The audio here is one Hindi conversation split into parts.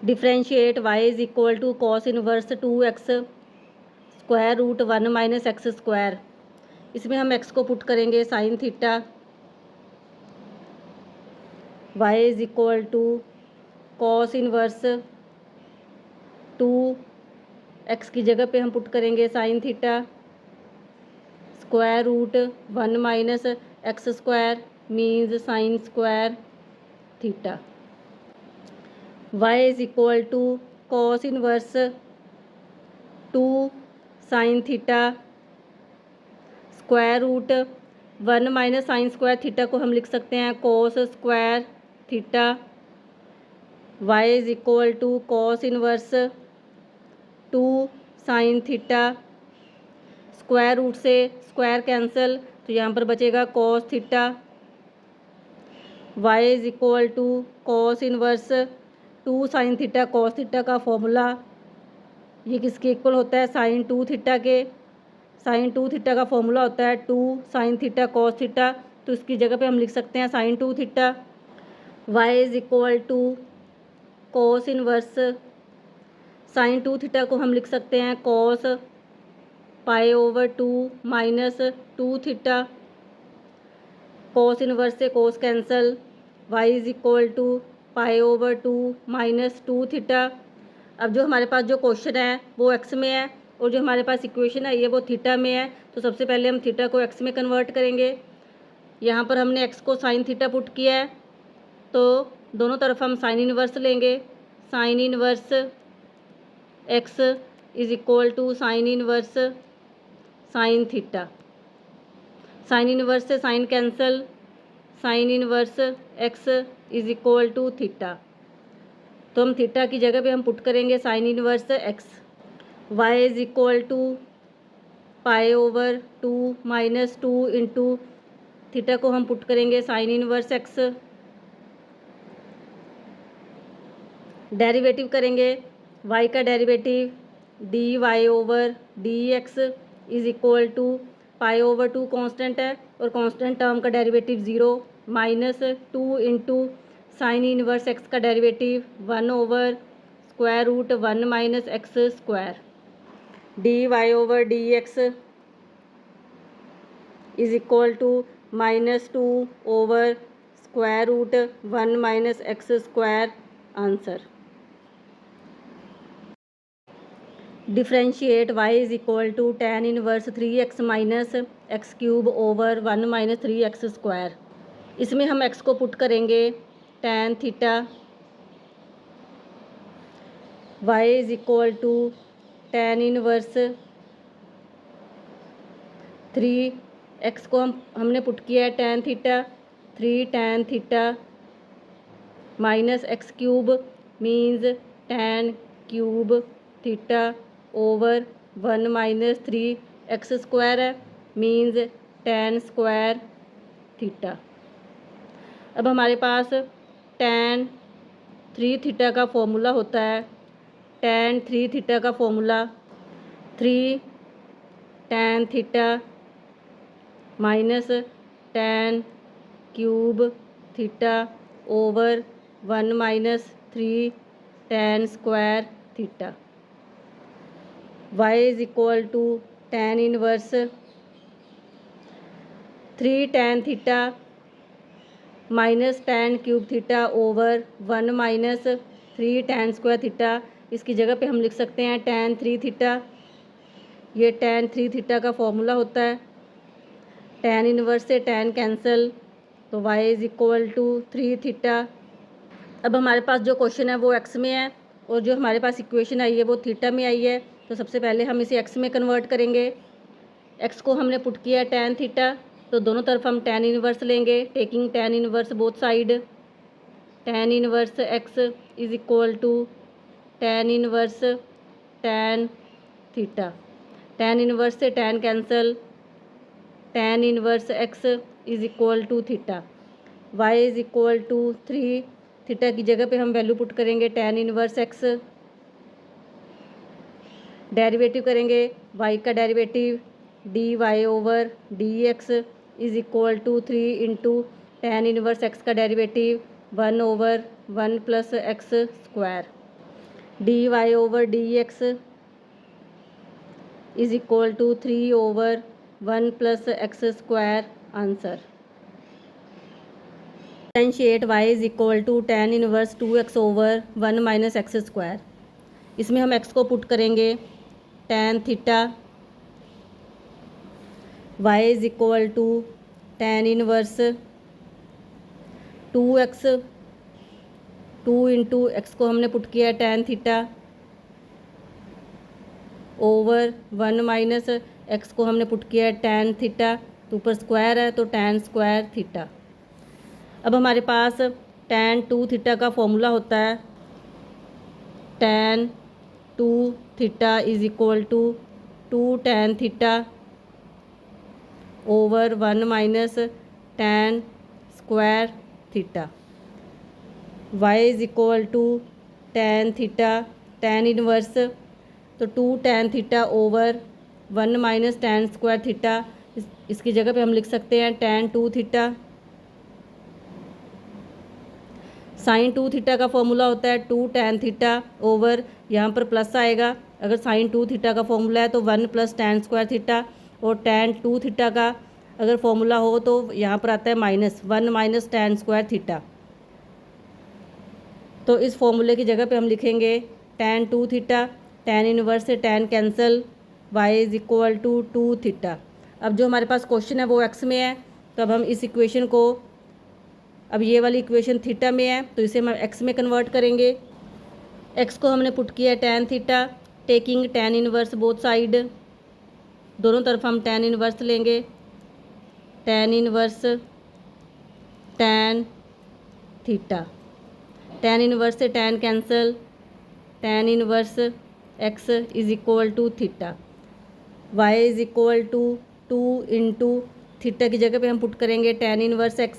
Differentiate y is equal to cos inverse 2x square root 1 minus x square. इसमें हम x को पुट करेंगे sine theta, y is equal to cos inverse 2x की जगह पे हम पुट करेंगे sine theta square root 1 minus x square means sine square theta. Y is equal to cos inverse 2 sine theta square root 1 minus sine square theta को हम लिख सकते हैं cos square theta. Y is equal to cos inverse 2 sine theta, square root से स्क्वायर कैंसिल तो यहाँ पर बचेगा cos theta. Y is equal to cos inverse 2 sine theta, cos theta का फॉर्मूला ये किसके इक्वल होता है, साइन 2 थीटा के। साइन 2 थीटा का फॉर्मूला होता है 2 साइन थीटा कॉस थीटा, तो इसकी जगह पे हम लिख सकते हैं sine 2 theta. Y is equal to cos inverse sine 2 theta को हम लिख सकते हैं cos pi over 2 minus 2 theta, cos inverse से cos cancel, y is equal to pi over 2 minus 2 theta. अब जो हमारे पास जो क्वेश्चन है वो एक्स में है और जो हमारे पास इक्वेशन है ये वो थीटा में है, तो सबसे पहले हम थीटा को एक्स में कन्वर्ट करेंगे। यहाँ पर हमने एक्स को साइन थीटा पुट किया है तो दोनों तरफ हम साइन इनवर्स लेंगे। Sine inverse x is equal to sine inverse sine theta, sine inverse से sine cancel, sine inverse x is equal to theta, तो हम थीटा की जगह पे हम पुट करेंगे sine inverse x. Y is equal to pi over 2 minus 2 into theta को हम पुट करेंगे साइन इनवर्स एक्स। डेरिवेटिव करेंगे, y का derivative d y over d x is equal to pi over 2 constant है और कॉन्स्टेंट टर्म का derivative 0 minus 2 into sine inverse x का derivative 1 over square root 1 minus x square. D y over d x is equal to minus 2 over square root 1 minus x square answer. Differentiate y is equal to tan inverse 3x minus x cube over 1 minus 3x square. इसमें हम x को पुट करेंगे tan theta, y is equal to tan inverse 3x को हमने पुट किया है tan theta 3 tan theta minus x cube means tan cube theta over 1 minus 3x square है मीन्स tan स्क्वायर थीटा। अब हमारे पास tan 3 थीटा का फॉर्मूला होता है, tan 3 थीटा का formula 3 tan theta minus tan cube theta over 1 minus 3 tan square theta. y is equal to tan inverse 3 tan theta minus tan cube theta over 1 minus 3 tan square theta. इसकी जगह पे हम लिख सकते हैं tan 3 थीटा, ये tan 3 थीटा का फॉर्मूला होता है। tan इनवर्स से tan कैंसिल तो y is equal to 3 theta. अब हमारे पास जो क्वेश्चन है वो x में है और जो हमारे पास इक्वेशन आई है वो थीटा में आई है, तो सबसे पहले हम इसे x में कन्वर्ट करेंगे। x को हमने पुट किया है tan थीटा तो दोनों तरफ हम tan इनवर्स लेंगे, taking tan inverse both side. tan inverse x is equal to tan inverse tan theta, tan inverse से tan cancel, tan inverse x is equal to theta. y is equal to 3 theta की जगह पे हम वैल्यू पुट करेंगे tan इनवर्स x। डेरिवेटिव करेंगे, y का derivative d y over d x is equal to 3 into tan inverse x का derivative 1 over 1 plus x square. D y over d x is equal to 3/1 + x square answer. Differentiate y is equal to tan inverse 2x over 1 - x square. इसमें हम x को पुट करेंगे tan theta, y is equal to tan inverse 2x, 2 × x को हमने पुट किया tan थीटा ओवर 1 - x को हमने पुट किया tan थीटा, तो ऊपर स्क्वायर है तो tan स्क्वायर थीटा। अब हमारे पास tan 2 थीटा का फॉर्मूला होता है tan 2 theta is equal to 2 tan theta over 1 - tan square theta. y is equal to tan theta, tan inverse तो 2 tan theta over 1 - tan square theta. इसकी जगह पे हम लिख सकते हैं tan 2 थीटा। sin 2 थीटा का फॉर्मूला होता है 2 tan थीटा ओवर, यहाँ पर प्लस आएगा, अगर sin 2 थीटा का फॉर्मूला है तो 1 + tan स्क्वायर थीटा, और tan 2 थीटा का अगर फॉर्मूला हो तो यहाँ पर आता है -1 - tan स्क्वायर थीटा। तो इस फॉर्मूले की जगह पे हम लिखेंगे tan 2 थीटा, tan इनवर्स से tan cancel, y is equal to 2 theta. अब जो हमारे पास क्वेश्चन है वो x में है, तो अब हम इस इक्वेशन को, अब ये वाली इक्वेशन थीटा में है तो इसे हम x में कन्वर्ट करेंगे। x को हमने पुट किया tan theta, taking tan inverse both side, दोनों तरफ हम tan इनवर्स लेंगे, tan inverse tan theta, tan inverse से tan cancel, tan inverse x is equal to theta, y is equal to 2 × theta की जगह पे हम पुट करेंगे tan इनवर्स x,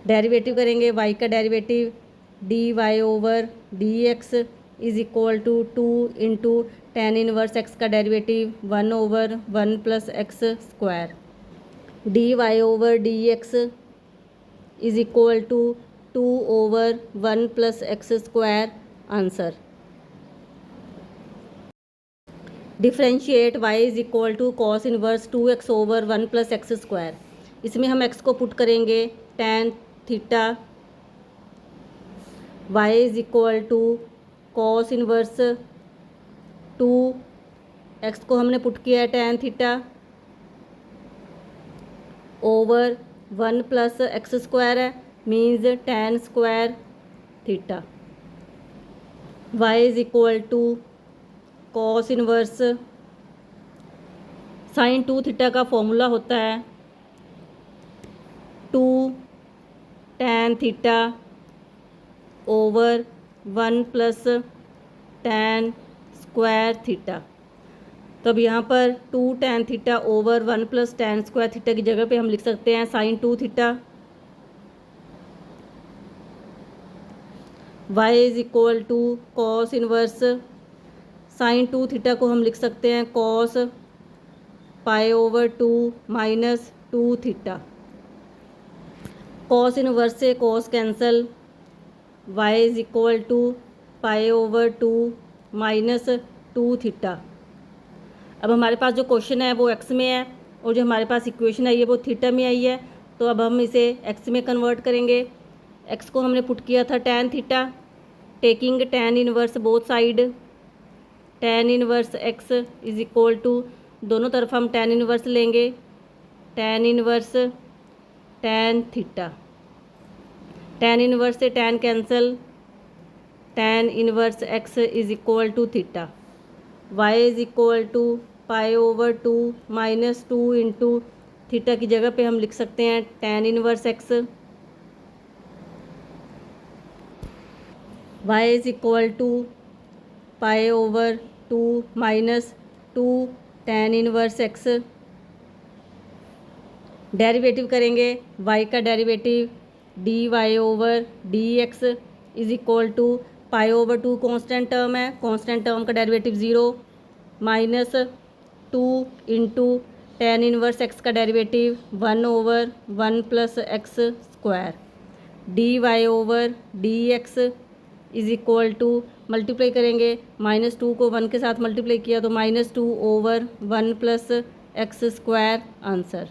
डेरिवेटिव करेंगे y का derivative dy over dx is equal to 2 × tan inverse x का derivative 1 over 1 + x square, dy over dx is equal to 2 over 1 + x square answer. Differentiate y is equal to cos inverse 2x over 1 + x square. इसमें हम x को पुट करेंगे tan theta, y is equal to cos inverse 2, x को हमने पुट किया है tan theta over 1 + x square है, means tan square theta, y is equal to cos inverse, sin 2 theta का फॉर्मूला होता है 2 tan theta over 1 + tan square theta. तो अब यहाँ पर 2 tan theta over 1 + tan square theta की जगह पे हम लिख सकते हैं sin 2 theta, y is equal to cos inverse, sin 2 theta को हम लिख सकते हैं cos π/2 - 2 थीटा, cos इनवर्स से cos cancel, y is equal to π/2 - 2 theta. अब हमारे पास जो क्वेश्चन है वो x में है, और जो हमारे पास इक्वेशन है ये वो थीटा में आई है, तो अब हम इसे x में कन्वर्ट करेंगे। x को हमने पुट किया था tan theta, taking tan inverse both side, tan inverse x is equal to, दोनों तरफ हम tan इनवर्स लेंगे, tan inverse tan theta, tan inverse से tan cancel, tan inverse x is equal to theta, y is equal to π/2 - 2 × theta की जगह पे हम लिख सकते हैं tan inverse x, y is equal to π/2 - 2 tan inverse x। Derivative करेंगे y का derivative dy over dx is equal to π/2 constant term है, कांस्टेंट टर्म का डेरिवेटिव 0 -2 × tan इनवर्स x का derivative 1 over 1 + x square, dy over dx is equal to, multiply करेंगे, -2 को 1 के साथ मल्टीप्लाई किया तो -2/1 + x² आंसर।